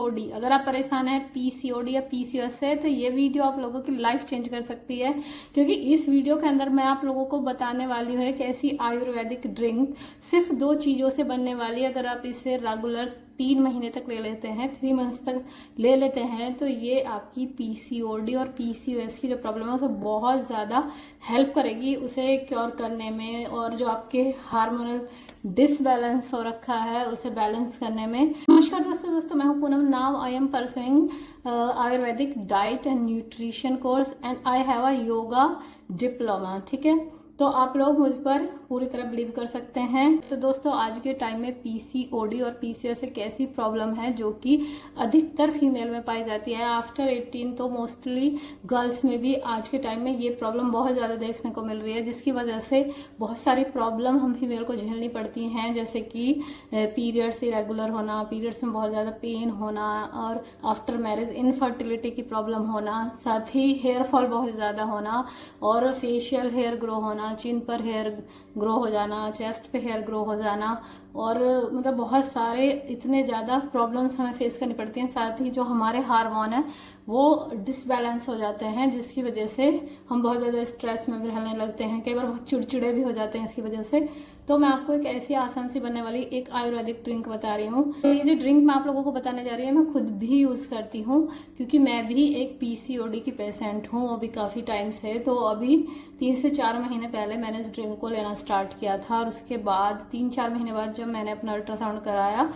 PCOD, अगर आप परेशान हैं पीसीओडी या पीसीओएस से, तो ये वीडियो आप लोगों की लाइफ चेंज कर सकती है, क्योंकि इस वीडियो के अंदर मैं आप लोगों को बताने वाली हूँ एक ऐसी आयुर्वेदिक ड्रिंक, सिर्फ 2 चीज़ों से बनने वाली है। अगर आप इसे रेगुलर 3 महीने तक ले लेते हैं, 3 मंथ्स तक ले लेते हैं, तो ये आपकी पीसीओडी और पीसीओएस की जो प्रॉब्लम है उसे बहुत ज़्यादा हेल्प करेगी उसे क्योर करने में, और जो आपके हार्मोनल डिसबैलेंस हो रखा है उसे बैलेंस करने में। नमस्कार दोस्तों, मैं हूं Poonam. Now I am pursuing Ayurvedic diet and nutrition course and I have a yoga diploma. ठीक है, तो आप लोग मुझ पर पूरी तरह बिलीव कर सकते हैं। तो दोस्तों, आज के टाइम में पीसीओडी और पीसीओएस एक ऐसी प्रॉब्लम है जो कि अधिकतर फीमेल में पाई जाती है। आफ्टर 18 तो मोस्टली गर्ल्स में भी आज के टाइम में ये प्रॉब्लम बहुत ज़्यादा देखने को मिल रही है, जिसकी वजह से बहुत सारी प्रॉब्लम हम फीमेल को झेलनी पड़ती हैं, जैसे कि पीरियड्स इरेगुलर होना, पीरियड्स में बहुत ज़्यादा पेन होना, और आफ्टर मैरिज इनफर्टिलिटी की प्रॉब्लम होना, साथ ही हेयर फॉल बहुत ज़्यादा होना, और फेशियल हेयर ग्रो होना, चिन पर हेयर ग्रो हो जाना, चेस्ट पे हेयर ग्रो हो जाना, और मतलब बहुत सारे इतने ज़्यादा प्रॉब्लम्स हमें फेस करनी पड़ती हैं। साथ ही जो हमारे हार्मोन है वो डिसबैलेंस हो जाते हैं, जिसकी वजह से हम बहुत ज़्यादा स्ट्रेस में भी रहने लगते हैं, कई बार बहुत चिड़चिड़े भी हो जाते हैं इसकी वजह से। तो मैं आपको एक ऐसी आसान सी बनने वाली एक आयुर्वेदिक ड्रिंक बता रही हूँ। ये जो ड्रिंक मैं आप लोगों को बताने जा रही हूँ मैं खुद भी यूज़ करती हूँ, क्योंकि मैं भी एक पीसीओडी की पेशेंट हूँ, अभी काफ़ी टाइम से। तो अभी 3 से 4 महीने पहले मैंने इस ड्रिंक को लेना स्टार्ट किया था, और उसके बाद 3-4 महीने बाद जब मैंने अपना अल्ट्रासाउंड कराया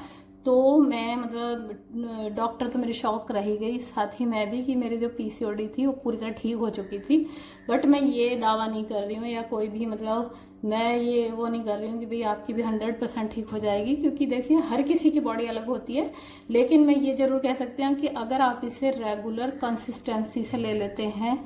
तो मैं मतलब डॉक्टर तो मेरी शॉक रही गई, साथ ही मैं भी, कि मेरी जो पीसीओडी थी वो पूरी तरह ठीक हो चुकी थी। बट मैं ये दावा नहीं कर रही हूँ, या कोई भी मतलब मैं ये वो नहीं कर रही हूँ कि भाई आपकी भी 100% ठीक हो जाएगी, क्योंकि देखिए हर किसी की बॉडी अलग होती है। लेकिन मैं ये जरूर कह सकती हूँ कि अगर आप इसे रेगुलर कंसिस्टेंसी से ले लेते हैं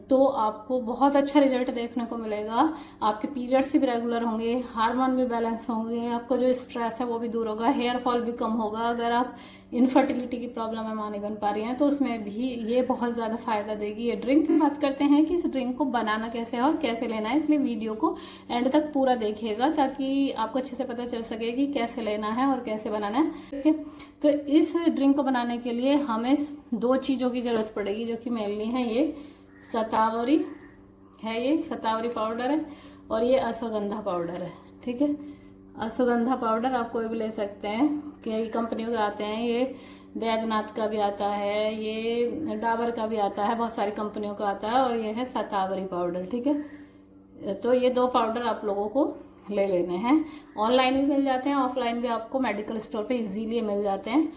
तो आपको बहुत अच्छा रिजल्ट देखने को मिलेगा। आपके पीरियड्स भी रेगुलर होंगे, हार्मोन भी बैलेंस होंगे, आपका जो स्ट्रेस है वो भी दूर होगा, हेयर फॉल भी कम होगा। अगर आप इनफर्टिलिटी की प्रॉब्लम है, मां नहीं बन पा रही हैं, तो उसमें भी ये बहुत ज़्यादा फायदा देगी ये ड्रिंक। बात करते हैं कि इस ड्रिंक को बनाना कैसे है और कैसे लेना है, इसलिए वीडियो को एंड तक पूरा देखिएगा ताकि आपको अच्छे से पता चल सके कि कैसे लेना है और कैसे बनाना है। ठीक है, तो इस ड्रिंक को बनाने के लिए हमें 2 चीज़ों की ज़रूरत पड़ेगी, जो कि मेनली है ये शतावरी है, ये शतावरी पाउडर है, और ये अश्वगंधा पाउडर है। ठीक है, अश्वगंधा पाउडर आप कोई भी ले सकते हैं, कई कंपनियों के आते हैं, ये बैद्यनाथ का भी आता है, ये डाबर का भी आता है, बहुत सारी कंपनियों का आता है, और ये है शतावरी पाउडर। ठीक है, तो ये 2 पाउडर आप लोगों को ले लेने हैं। ऑनलाइन भी मिल जाते हैं, ऑफलाइन भी आपको मेडिकल स्टोर पे इजीली मिल जाते हैं।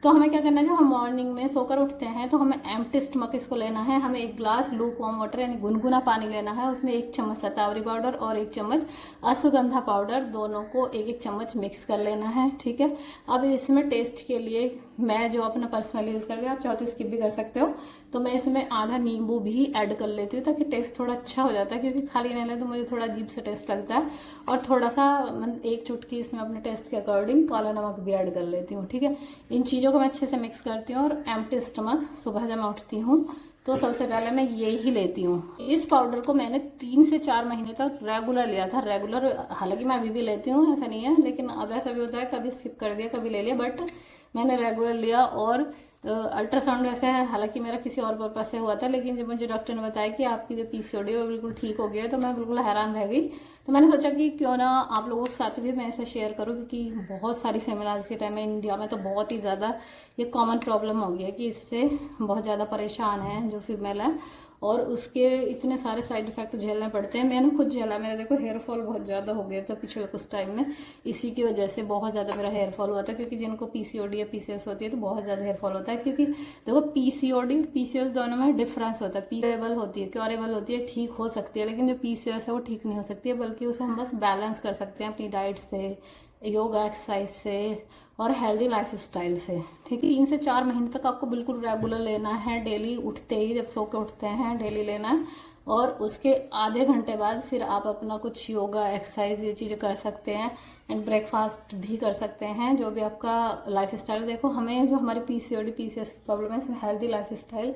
तो हमें क्या करना है, जब हम मॉर्निंग में सोकर उठते हैं तो हमें एम्प्टी स्टमक इसको लेना है। हमें 1 ग्लास लूक वार्म वाटर यानी गुनगुना पानी लेना है, उसमें 1 चम्मच शतावरी पाउडर और 1 चम्मच अश्वगंधा पाउडर, दोनों को 1-1 चम्मच मिक्स कर लेना है। ठीक है, अब इसमें टेस्ट के लिए मैं जो अपना पर्सनली यूज़ करती हूँ, आप चाहो तो स्किप भी कर सकते हो, तो मैं इसमें आधा नींबू भी ऐड कर लेती हूँ ताकि टेस्ट थोड़ा अच्छा हो जाता है, क्योंकि खाली नहीं ले तो मुझे थोड़ा अजीब सा टेस्ट लगता है। और थोड़ा सा 1 चुटकी इसमें अपने टेस्ट के अकॉर्डिंग काला नमक भी ऐड कर लेती हूँ। ठीक है, इन चीज़ों को मैं अच्छे से मिक्स करती हूँ, और एम्प्टी स्टमक सुबह जब मैं उठती हूँ तो सबसे पहले मैं ये ही लेती हूँ। इस पाउडर को मैंने 3 से 4 महीने तक रेगुलर लिया था। रेगुलर हालांकि मैं अभी भी लेती हूँ, ऐसा नहीं है, लेकिन अब ऐसा भी होता है कभी स्किप कर दिया कभी ले लिया, बट मैंने रेगुलर लिया। और अल्ट्रासाउंड वैसे है, हालांकि मेरा किसी और पर्पज से हुआ था, लेकिन जब मुझे डॉक्टर ने बताया कि आपकी जो पीसीओडी है वो बिल्कुल ठीक हो गया है, तो मैं बिल्कुल हैरान रह गई। तो मैंने सोचा कि क्यों ना आप लोगों के साथ भी मैं ऐसा शेयर करूं, क्योंकि बहुत सारी फीमेल आज के टाइम में इंडिया में तो बहुत ही ज़्यादा ये कॉमन प्रॉब्लम हो गया है कि इससे बहुत ज़्यादा परेशान है जो फीमेल है, और उसके इतने सारे साइड इफेक्ट झेलने पड़ते हैं। मैंने खुद झेला, मेरा देखो हेयर फॉल बहुत ज़्यादा हो गया था पिछले कुछ टाइम में, इसी की वजह से बहुत ज़्यादा मेरा हेयर फॉल हुआ था। क्योंकि जिनको पीसीओडी या पीसीओएस होती है तो बहुत ज़्यादा हेयर फॉल होता है, क्योंकि देखो पीसीओडी और पीसीओएस दोनों में डिफरेंस होता है। क्योरेबल होती है, क्योरेबल होती है, ठीक हो सकती है, लेकिन जो पीसीओएस है वो ठीक नहीं हो सकती है, बल्कि उसे हम बस बैलेंस कर सकते हैं अपनी डाइट से, योगा एक्सरसाइज से और हेल्दी लाइफ स्टाइल से। ठीक है, 3 से 4 महीने तक आपको बिल्कुल रेगुलर लेना है, डेली उठते ही, जब सो के उठते हैं डेली लेना है, और उसके आधे घंटे बाद फिर आप अपना कुछ योगा एक्सरसाइज ये चीज़ें कर सकते हैं, एंड ब्रेकफास्ट भी कर सकते हैं, जो भी आपका लाइफ स्टाइल। देखो हमें जो हमारी पीसीओडी पीसीएस की प्रॉब्लम है, इसमें हेल्दी लाइफ स्टाइल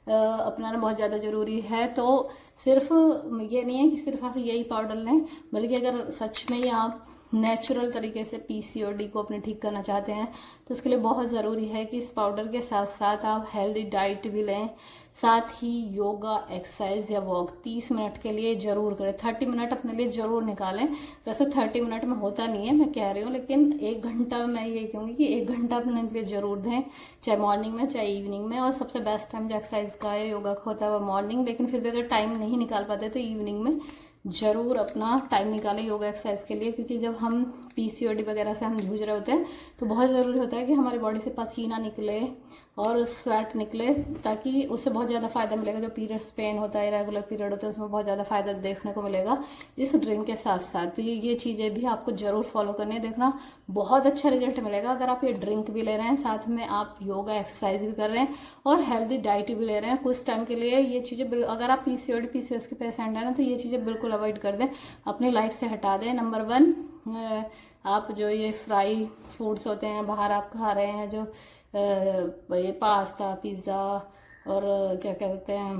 अपनाना बहुत ज़्यादा ज़रूरी है। तो सिर्फ ये नहीं है कि सिर्फ आप यही पाउडर लें, बल्कि अगर सच में ही आप नेचुरल तरीके से पीसीओडी को अपने ठीक करना चाहते हैं तो उसके लिए बहुत ज़रूरी है कि इस पाउडर के साथ साथ आप हेल्दी डाइट भी लें, साथ ही योगा, एक्सरसाइज या वॉक 30 मिनट के लिए जरूर करें। 30 मिनट अपने लिए जरूर निकालें। वैसे 30 मिनट में होता नहीं है, मैं कह रही हूँ, लेकिन 1 घंटा मैं ये कहूँगी कि 1 घंटा अपने लिए जरूर दें, चाहे मॉर्निंग में चाहे इवनिंग में। और सबसे बेस्ट टाइम जो एक्सरसाइज का है, योगा का होता है, वो मॉर्निंग, लेकिन फिर भी अगर टाइम नहीं निकाल पाते तो इवनिंग में जरूर अपना टाइम निकालें योगा एक्सरसाइज के लिए। क्योंकि जब हम पीसीओडी वगैरह से हम जूझ रहे होते हैं तो बहुत ज़रूरी होता है कि हमारी बॉडी से पसीना निकले और स्वेट निकले, ताकि उससे बहुत ज़्यादा फायदा मिलेगा। जो पीरियड्स पेन होता है, रेगुलर पीरियड होता है, उसमें बहुत ज़्यादा फायदा देखने को मिलेगा इस ड्रिंक के साथ साथ। तो ये चीज़ें भी आपको जरूर फॉलो करनी है, देखना बहुत अच्छा रिजल्ट मिलेगा। अगर आप ये ड्रिंक भी ले रहे हैं, साथ में आप योगा एक्सरसाइज भी कर रहे हैं और हेल्दी डाइट भी ले रहे हैं कुछ टाइम के लिए, ये चीज़ें अगर आप पीसीओडी पीसीओएस के पेशेंट हैं ना, तो ये चीज़ें बिल्कुल अवॉइड कर दें, अपनी लाइफ से हटा दें। नंबर 1, आप जो ये फ्राई फूड्स होते हैं बाहर आप खा रहे हैं, जो ये पास्ता, पिज़्ज़ा और क्या कहते हैं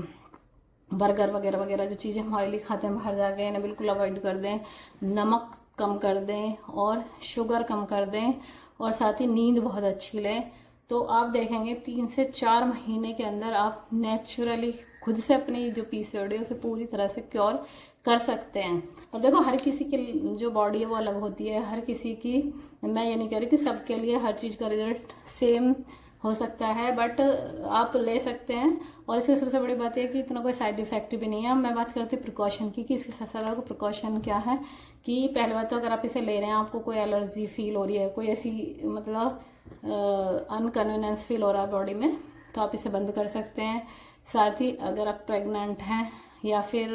बर्गर वगैरह वगैरह, जो चीज़ें हम ऑयली खाते हैं बाहर जाके, इन्हें बिल्कुल अवॉइड कर दें। नमक कम कर दें और शुगर कम कर दें, और साथ ही नींद बहुत अच्छी लें। तो आप देखेंगे 3 से 4 महीने के अंदर आप नेचुरली खुद से अपनी जो पीसीओडी है उसे पूरी तरह से क्योर कर सकते हैं। और देखो हर किसी की जो बॉडी है वो अलग होती है, हर किसी की, मैं ये नहीं कह रही कि सबके लिए हर चीज़ का रिजल्ट सेम हो सकता है, बट आप ले सकते हैं। और इससे सबसे बड़ी बात है कि इतना कोई साइड इफेक्ट भी नहीं है। मैं बात करती हूँ प्रिकॉशन की, कि इसके साथ साथ आपको प्रिकॉशन क्या है, कि पहले बात तो अगर आप इसे ले रहे हैं, आपको कोई एलर्जी फील हो रही है, कोई ऐसी मतलब अनकन्वीनियंस फील हो रहा है बॉडी में, तो आप इसे बंद कर सकते हैं। साथ ही अगर आप प्रेग्नेंट हैं या फिर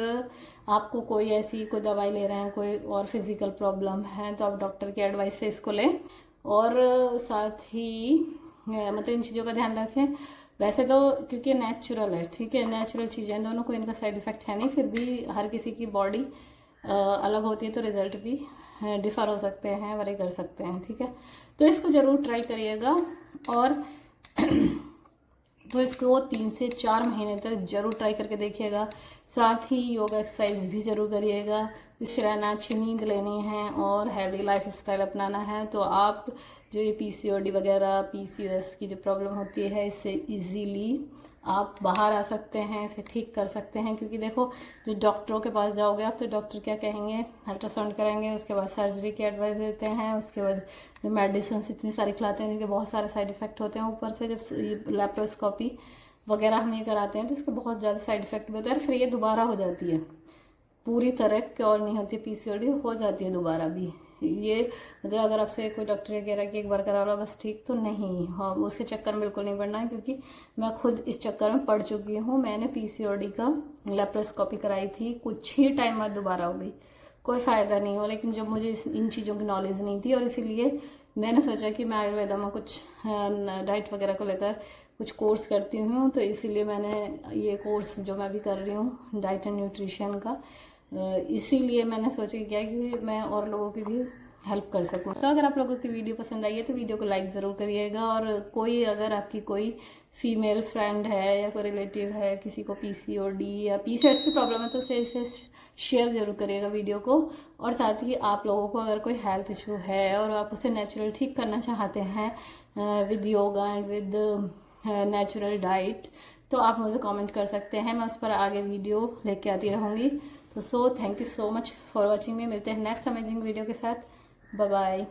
आपको कोई ऐसी कोई दवाई ले रहे हैं, कोई और फिजिकल प्रॉब्लम है, तो आप डॉक्टर की एडवाइस से इसको लें। और साथ ही मतलब इन चीज़ों का ध्यान रखें। वैसे तो क्योंकि नेचुरल है, ठीक है, नेचुरल चीज़ें दोनों, कोई इनका साइड इफेक्ट है नहीं, फिर भी हर किसी की बॉडी अलग होती है तो रिजल्ट भी डिफर हो सकते हैं, वरी कर सकते हैं, ठीक है। तो इसको ज़रूर ट्राई करिएगा। और तो इसको 3 से 4 महीने तक जरूर ट्राई करके देखिएगा। साथ ही योगा एक्सरसाइज भी जरूर करिएगा, इससे रहना, अच्छी नींद लेनी है और हेल्दी लाइफ स्टाइल अपनाना है। तो आप जो ये पीसीओडी वगैरह, पीसीओएस की जो प्रॉब्लम होती है, इससे इजीली आप बाहर आ सकते हैं, इसे ठीक कर सकते हैं। क्योंकि देखो जो डॉक्टरों के पास जाओगे आप, तो डॉक्टर क्या कहेंगे, अल्ट्रासाउंड कराएंगे, उसके बाद सर्जरी की एडवाइस देते हैं, उसके बाद जो मेडिसिन इतनी सारी खिलाते हैं जिनके बहुत सारे साइड इफेक्ट होते हैं। ऊपर से जब लैप्रोस्कोपी वगैरह हम ये कराते हैं तो इसके बहुत ज़्यादा साइड इफेक्ट भी होते हैं, फिर ये दोबारा हो जाती है, पूरी तरह क्योर नहीं होती, पीसीओडी हो जाती है दोबारा भी। ये मतलब अगर आपसे कोई डॉक्टर कह रहा है कि एक बार करा लो बस ठीक, तो नहीं, हाँ उसके चक्कर में बिल्कुल नहीं पड़ना है। क्योंकि मैं खुद इस चक्कर में पड़ चुकी हूँ। मैंने पीसीओडी का लैप्रोस्कोपी कराई थी, कुछ ही टाइम बाद दोबारा हो गई, कोई फ़ायदा नहीं हो। लेकिन जब मुझे इन चीज़ों की नॉलेज नहीं थी, और इसीलिए मैंने सोचा कि मैं आयुर्वेदा में कुछ डाइट वगैरह को लेकर कुछ कोर्स करती हूँ, तो इसीलिए मैंने ये कोर्स जो मैं भी कर रही हूँ डाइट एंड न्यूट्रिशन का, इसीलिए मैंने सोचा क्या कि मैं और लोगों की भी हेल्प कर सकूं। तो अगर आप लोगों की वीडियो पसंद आई है तो वीडियो को लाइक ज़रूर करिएगा। और कोई अगर आपकी कोई फीमेल फ्रेंड है या कोई रिलेटिव है, किसी को पीसीओडी या पीसीओएस की प्रॉब्लम है, तो इसे शेयर जरूर करिएगा वीडियो को। और साथ ही आप लोगों को अगर कोई हेल्थ इशू है और आप उसे नेचुरल ठीक करना चाहते हैं with yoga and with natural diet, तो आप मुझे कमेंट कर सकते हैं, मैं उस पर आगे वीडियो लेके आती रहूँगी। तो thank you so much for watching me. मिलते हैं नेक्स्ट अमेजिंग वीडियो के साथ। Bye bye.